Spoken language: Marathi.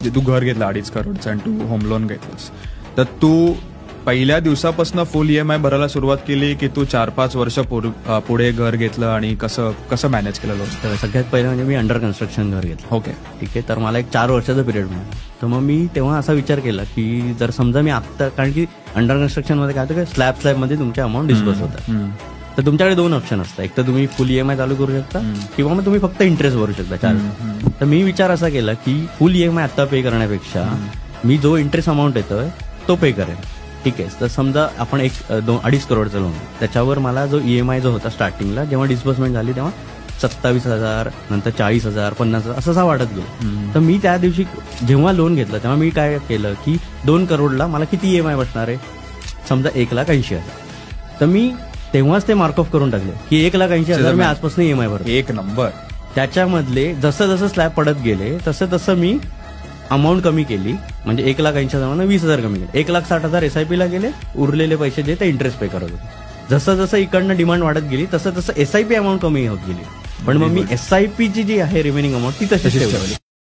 जे तू घर घेतलं 2.5 करोडचं आणि तू होम लोन घेतलंस, तर तू पहिल्या दिवसापासून फुल EMI भरायला सुरुवात केली की तू 4-5 वर्ष पुढे घर घेतलं आणि कसं मॅनेज केलं लोन? तर सगळ्यात पहिलं म्हणजे मी अंडर कन्स्ट्रक्शन घर घेतलं. ओके, ठीक आहे. तर मला एक 4 वर्षाचा पिरियड मिळाला. तर मग मी तेव्हा असा विचार केला की जर समजा मी आत्ता, कारण की अंडर कन्स्ट्रक्शनमध्ये काय होतं की स्लॅबमध्ये तुमचे अमाऊंट डिस्बर्स होतात. तर तुमच्याकडे 2 ऑप्शन असतात. एक तर तुम्ही फुल EMI चालू करू शकता किंवा मग तुम्ही फक्त इंटरेस्ट भरू शकता 4. तर मी विचार असा केला की फुल EMI आता पे करण्यापेक्षा मी जो इंटरेस्ट अमाऊंट येतोय तो पे करेन. ठीक आहे. तर समजा आपण 2.5 करोडचं लोन, त्याच्यावर मला जो EMI जो होता स्टार्टिंगला जेव्हा डिस्बर्समेंट झाली तेव्हा 27,000, नंतर 40,000, 50,000 असं वाढत गेलं. तर मी त्या दिवशी जेव्हा लोन घेतलं तेव्हा मी काय केलं की 2 करोडला मला किती EMI बसणार आहे, समजा 1,80,000. तर मी तेव्हाच ते मार्क ऑफ करून टाकले की 1,80,000 मी आजपासून EMI भरतो. एक नंबर. त्याच्यामधले जसं जसं स्लॅब पडत गेले तसं मी अमाऊंट कमी केली. म्हणजे 1,80,000 20,000 कमी केले. 1,60,000 SIP ला गेले. उरलेले पैसे जे ते इंटरेस्ट पे करत होते. जसं जसं इकडनं डिमांड वाढत गेली तसं SIP अमाऊंट कमी होत गेली. पण मग मी SIP ची जी आहे रिमेनिंग अमाऊंट ती तशीच ठेवली.